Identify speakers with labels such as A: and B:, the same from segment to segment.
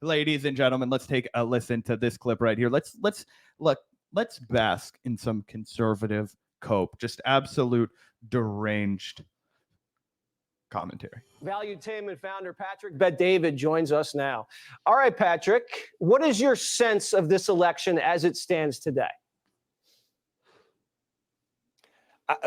A: ladies and gentlemen, let's take a listen to this clip right here. Let's bask in some conservative cope, just absolute deranged commentary.
B: Valuetainment founder Patrick Bet-David joins us now. All right, Patrick, what is your sense of this election as it stands today?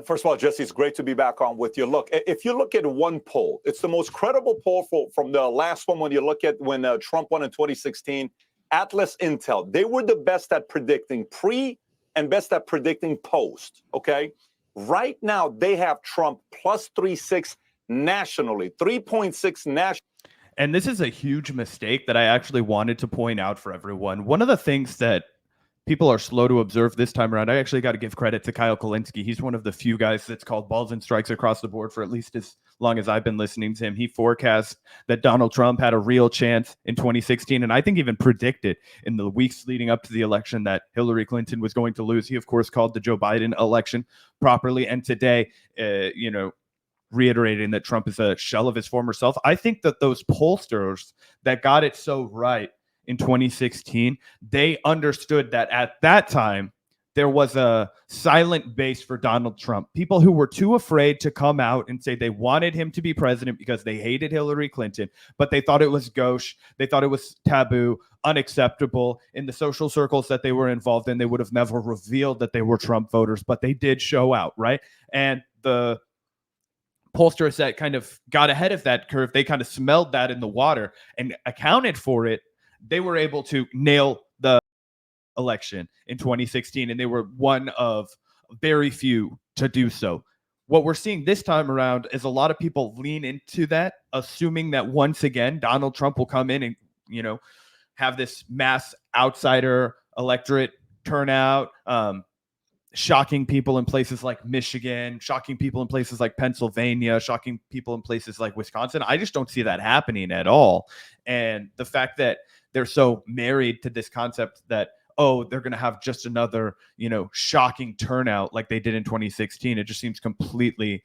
C: First of all, Jesse, it's great to be back on with you. Look, if you look at one poll, it's the most credible poll from the last one when you look at when Trump won in 2016. Atlas Intel, they were the best at predicting pre and best at predicting post, okay? Right now, they have Trump plus 3.6 nationally, 3.6 nationally.
A: And this is a huge mistake that I actually wanted to point out for everyone. One of the things that people are slow to observe this time around, I actually got to give credit to Kyle Kulinski. He's one of the few guys that's called balls and strikes across the board for at least as long as I've been listening to him. He forecast that Donald Trump had a real chance in 2016, and I think even predicted in the weeks leading up to the election that Hillary Clinton was going to lose. He, of course, called the Joe Biden election properly, and today, reiterating that Trump is a shell of his former self. I think that those pollsters that got it so right in 2016, they understood that at that time, there was a silent base for Donald Trump. People who were too afraid to come out and say they wanted him to be president because they hated Hillary Clinton, but they thought it was gauche. They thought it was taboo, unacceptable. In the social circles that they were involved in, they would have never revealed that they were Trump voters, but they did show out, right? And the pollsters that kind of got ahead of that curve, they kind of smelled that in the water and accounted for it. They were able to nail the election in 2016, and they were one of very few to do so. What we're seeing this time around is a lot of people lean into that, assuming that once again, Donald Trump will come in and, have this mass outsider electorate turnout, shocking people in places like Michigan, shocking people in places like Pennsylvania, shocking people in places like Wisconsin. I just don't see that happening at all. And the fact that they're so married to this concept that, oh, they're going to have just another, shocking turnout like they did in 2016, it just seems completely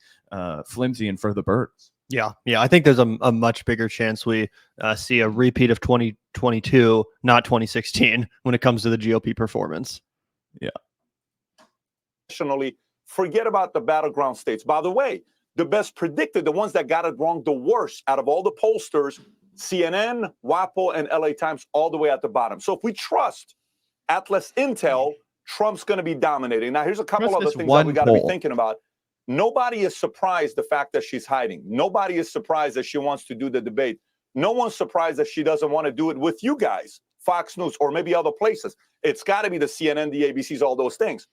A: flimsy and for the birds.
D: Yeah. I think there's a much bigger chance we see a repeat of 2022, not 2016, when it comes to the GOP performance.
A: Yeah.
C: Nationally, forget about the battleground states. By the way, the best predicted, the ones that got it wrong the worst out of all the pollsters, CNN, WAPO, and LA Times, all the way at the bottom. So if we trust Atlas Intel, Trump's going to be dominating. Now, here's a couple other things that we got to be thinking about. Nobody is surprised the fact that she's hiding. Nobody is surprised that she wants to do the debate. No one's surprised that she doesn't want to do it with you guys, Fox News, or maybe other places. It's got to be the CNN, the ABCs, all those things.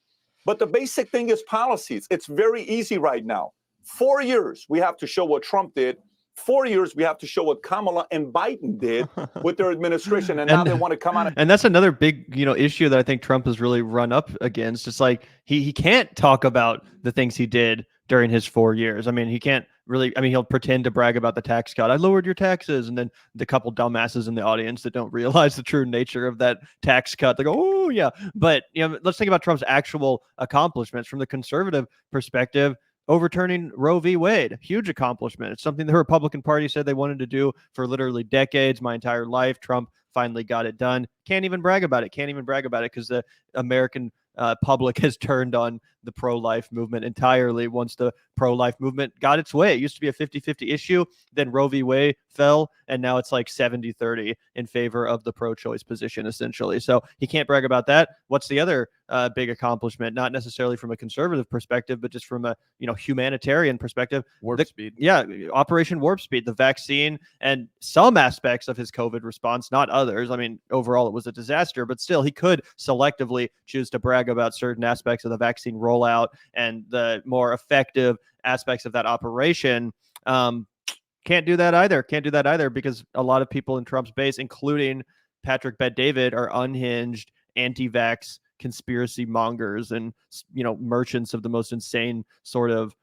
C: But the basic thing is policies. It's very easy right now. 4 years, we have to show what Trump did. 4 years, we have to show what Kamala and Biden did with their administration, and now they want to come out.
D: And that's another big, issue that I think Trump has really run up against. It's like he can't talk about the things he did during his 4 years. I mean, he can't really. I mean, he'll pretend to brag about the tax cut. I lowered your taxes, and then the couple dumbasses in the audience that don't realize the true nature of that tax cut, they go, "Oh yeah." But let's think about Trump's actual accomplishments from the conservative perspective. Overturning Roe v. Wade, huge accomplishment. It's something the Republican Party said they wanted to do for literally decades, my entire life. Trump finally got it done. Can't even brag about it because the American public has turned on the pro-life movement entirely once the pro-life movement got its way. It used to be a 50-50 issue. Then Roe v. Wade fell, and now it's like 70-30 in favor of the pro-choice position, essentially. So he can't brag about that. What's the other big accomplishment? Not necessarily from a conservative perspective, but just from a humanitarian perspective.
A: Warp speed.
D: Yeah, Operation Warp Speed, the vaccine, and some aspects of his COVID response, not others. I mean, overall, it was a disaster, but still, he could selectively choose to brag about certain aspects of the vaccine rollout and the more effective aspects of that operation. Can't do that either because a lot of people in Trump's base, including Patrick Bet-David, are unhinged, anti-vax conspiracy mongers and merchants of the most insane sort of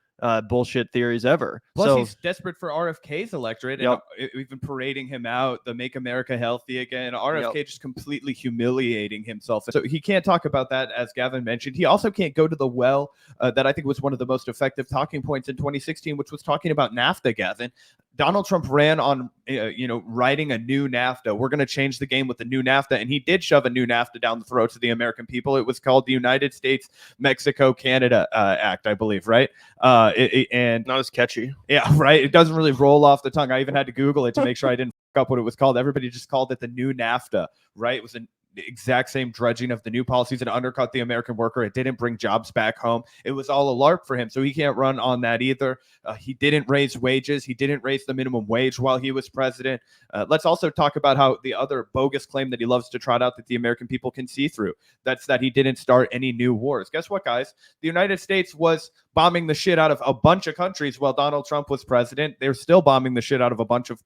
D: bullshit theories ever.
A: Plus, he's desperate for RFK's electorate, and we've been parading him out, the Make America Healthy Again. RFK just completely humiliating himself. So he can't talk about that, as Gavin mentioned. He also can't go to the well that I think was one of the most effective talking points in 2016, which was talking about NAFTA, Gavin. Donald Trump ran on, writing a new NAFTA. We're going to change the game with the new NAFTA. And he did shove a new NAFTA down the throats of the American people. It was called the United States, Mexico, Canada Act, I believe, right? And
D: not as catchy.
A: Yeah, right. It doesn't really roll off the tongue. I even had to Google it to make sure I didn't fuck up what it was called. Everybody just called it the new NAFTA, right? It was the exact same dredging of the new policies that undercut the American worker. It didn't bring jobs back home. It was all a LARP for him. So he can't run on that either. He didn't raise wages. He didn't raise the minimum wage while he was president. Let's also talk about how the other bogus claim that he loves to trot out that the American people can see through. That's that he didn't start any new wars. Guess what, guys? The United States was bombing the shit out of a bunch of countries while Donald Trump was president. They're still bombing the shit out of a bunch of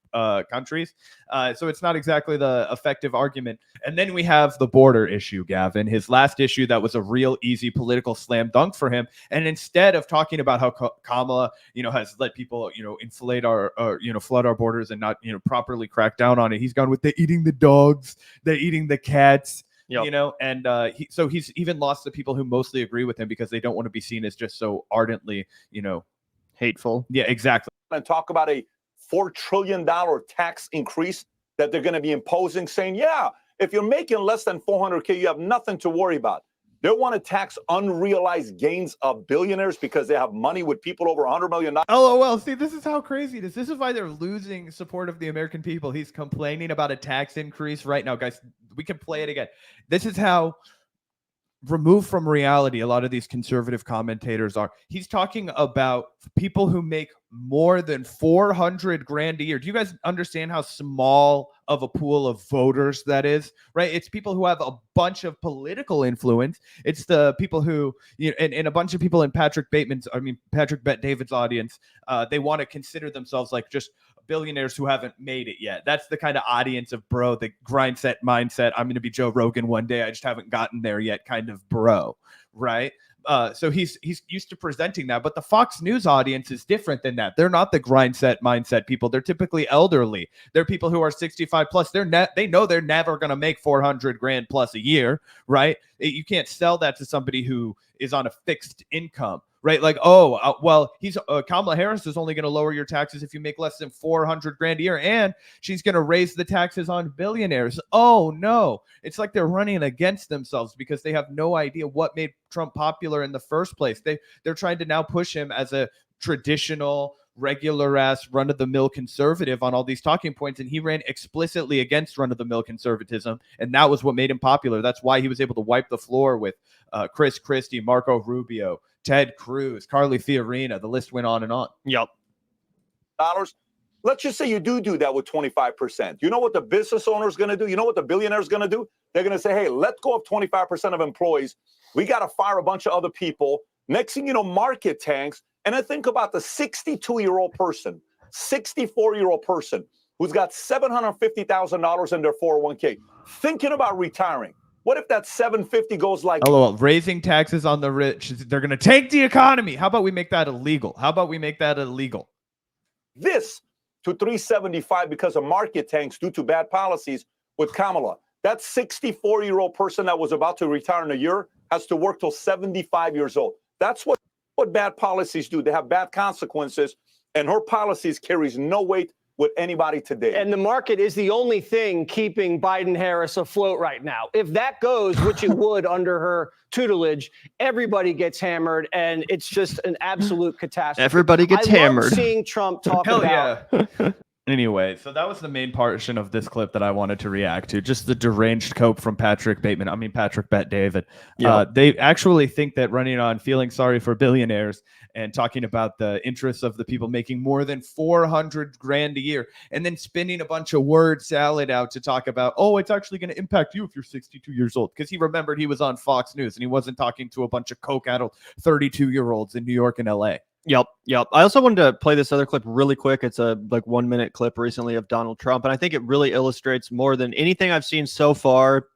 A: countries. So it's not exactly the effective argument. And then we have the border issue, Gavin, his last issue that was a real easy political slam dunk for him. And instead of talking about how Kamala, has let people, inflate flood our borders and not, properly crack down on it, he's gone with the eating the dogs, the eating the cats.
D: Yep.
A: He's even lost the people who mostly agree with him because they don't want to be seen as just so ardently,
D: hateful.
A: Yeah, exactly.
C: And talk about a $4 trillion tax increase that they're going to be imposing, saying, yeah, if you're making less than $400K, you have nothing to worry about. They want to tax unrealized gains of billionaires because they have money with people over $100 million.
A: LOL. See, this is how crazy it is. This is why they're losing support of the American people. He's complaining about a tax increase right now. Guys, we can play it again. This is how removed from reality a lot of these conservative commentators are. He's talking about people who make more than 400 grand a year. Do you guys understand how small of a pool of voters that is, right? It's people who have a bunch of political influence. It's the people who, and a bunch of people in Patrick Bet David's audience, they want to consider themselves like just billionaires who haven't made it yet. That's the kind of audience of bro, the grind set mindset. I'm going to be Joe Rogan one day. I just haven't gotten there yet kind of bro, right? So he's used to presenting that, but the Fox News audience is different than that. They're not the grind set mindset people. They're typically elderly. They're people who are 65 plus. They know they're never going to make 400 grand plus a year, right? You can't sell that to somebody who is on a fixed income, right? Like, Kamala Harris is only going to lower your taxes if you make less than 400 grand a year, and she's going to raise the taxes on billionaires. Oh no, it's like they're running against themselves because they have no idea what made Trump popular in the first place. They're trying to now push him as a traditional, regular ass run-of-the-mill conservative on all these talking points, and he ran explicitly against run-of-the-mill conservatism, and that was what made him popular. That's why he was able to wipe the floor with Chris Christie, Marco Rubio, Ted Cruz, Carly Fiorina. The list went on and on.
D: Yep.
C: Dollars. Let's just say you do that with 25%. You know what the business owner is going to do? You know what the billionaire is going to do? They're going to say, hey, let go of 25% of employees. We got to fire a bunch of other people. Next thing you know, market tanks. And then think about the 62-year-old person, 64-year-old person who's got $750,000 in their 401k, thinking about retiring. What if that 750 goes like...
A: LOL, raising taxes on the rich. They're going to tank the economy. How about we make that illegal?
C: This to 375 because of market tanks due to bad policies with Kamala. That 64-year-old person that was about to retire in a year has to work till 75 years old. That's what bad policies do. They have bad consequences, and her policies carries no weight with anybody today.
B: And the market is the only thing keeping Biden-Harris afloat right now. If that goes, which it would under her tutelage, everybody gets hammered, and it's just an absolute catastrophe.
D: Everybody gets hammered.
B: Love seeing Trump talk
A: Hell
B: about.
A: Yeah. Anyway, so that was the main portion of this clip that I wanted to react to. Just the deranged cope from Patrick Bet David.
D: Yeah.
A: They actually think that running on feeling sorry for billionaires and talking about the interests of the people making more than 400 grand a year, and then spinning a bunch of word salad out to talk about, oh, it's actually going to impact you if you're 62 years old. Because he remembered he was on Fox News and he wasn't talking to a bunch of coke-addled 32-year-olds in New York and LA.
D: Yep. I also wanted to play this other clip really quick. It's a 1 minute clip recently of Donald Trump, and I think it really illustrates more than anything I've seen so far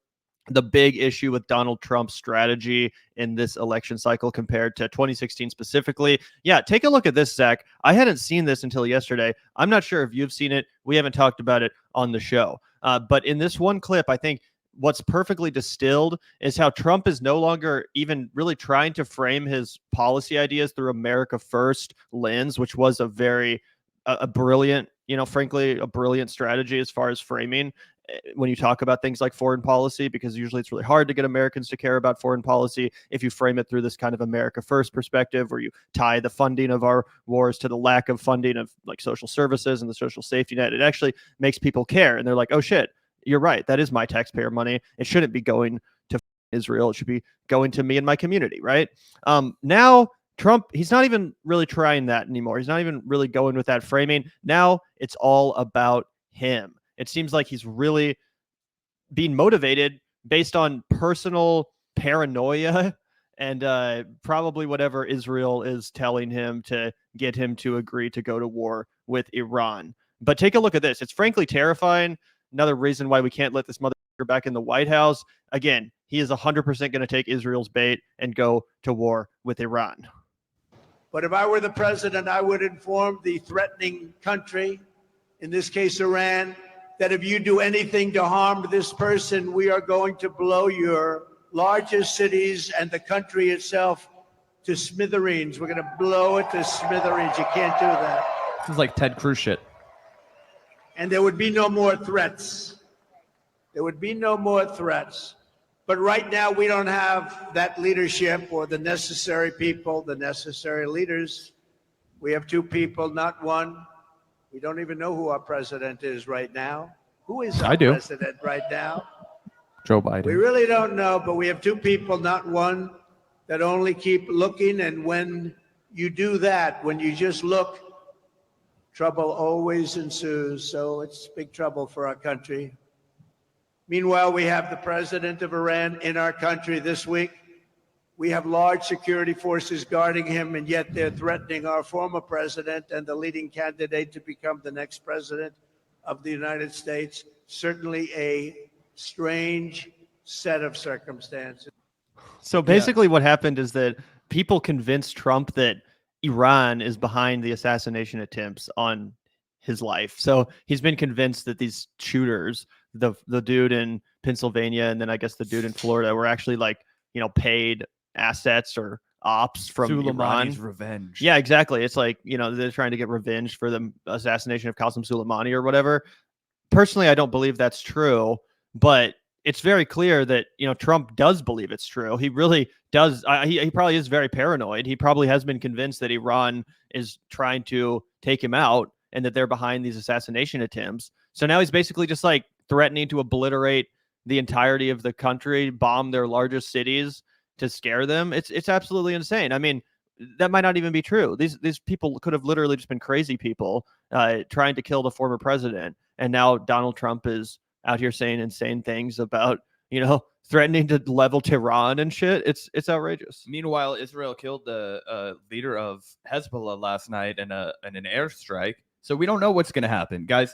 D: the big issue with Donald Trump's strategy in this election cycle compared to 2016 specifically. Yeah, take a look at this, Zach. I hadn't seen this until yesterday. I'm not sure if you've seen it. We haven't talked about it on the show. But in this one clip, I think what's perfectly distilled is how Trump is no longer even really trying to frame his policy ideas through America First lens, which was a brilliant frankly, a brilliant strategy as far as framing when you talk about things like foreign policy, because usually it's really hard to get Americans to care about foreign policy if you frame it through this kind of America first perspective, where you tie the funding of our wars to the lack of funding of like social services and the social safety net. It actually makes people care, and they're like, oh shit, you're right, that is my taxpayer money. It shouldn't be going to Israel. It should be going to me and my community, right? Now Trump, he's not even really trying that anymore. He's not even really going with that framing. Now it's all about him. It seems like he's really being motivated based on personal paranoia and probably whatever Israel is telling him to get him to agree to go to war with Iran. But take a look at this. It's frankly terrifying. Another reason why we can't let this motherfucker back in the White House. Again, he is 100% going to take Israel's bait and go to war with Iran.
E: But if I were the president, I would inform the threatening country, in this case Iran, that if you do anything to harm this person, we are going to blow your largest cities and the country itself to smithereens. We're going to blow it to smithereens. You can't do that.
A: This is like Ted Cruz shit.
E: And there would be no more threats. There would be no more threats. But right now, we don't have that leadership or the necessary people, the necessary leaders. We have two people, not one. We don't even know who our president is right now. Who is our president right now?
A: Joe Biden.
E: We really don't know, but we have two people, not one, that only keep looking. And when you do that, when you just look, trouble always ensues. So it's big trouble for our country. Meanwhile, we have the president of Iran in our country this week. We have large security forces guarding him, and yet they're threatening our former president and the leading candidate to become the next president of the United States. Certainly a strange set of circumstances.
D: So basically what happened is that people convinced Trump that Iran is behind the assassination attempts on his life. So he's been convinced that these shooters, the dude in Pennsylvania and then I guess the dude in Florida, were actually like, paid assets or ops from
A: Soleimani's
D: Iran.
A: revenge.
D: Yeah, exactly. It's like, they're trying to get revenge for the assassination of Qasem Soleimani or whatever. Personally, I don't believe that's true, but it's very clear that, Trump does believe it's true. He really does. He probably is very paranoid. He probably has been convinced that Iran is trying to take him out and that they're behind these assassination attempts. So now he's basically just like threatening to obliterate the entirety of the country, bomb their largest cities to scare them. It's absolutely insane. I mean, that might not even be true. These people could have literally just been crazy people trying to kill the former president. And now Donald Trump is out here saying insane things about, threatening to level Tehran and shit. It's outrageous.
A: Meanwhile, Israel killed the leader of Hezbollah last night in an airstrike. So we don't know what's going to happen, guys.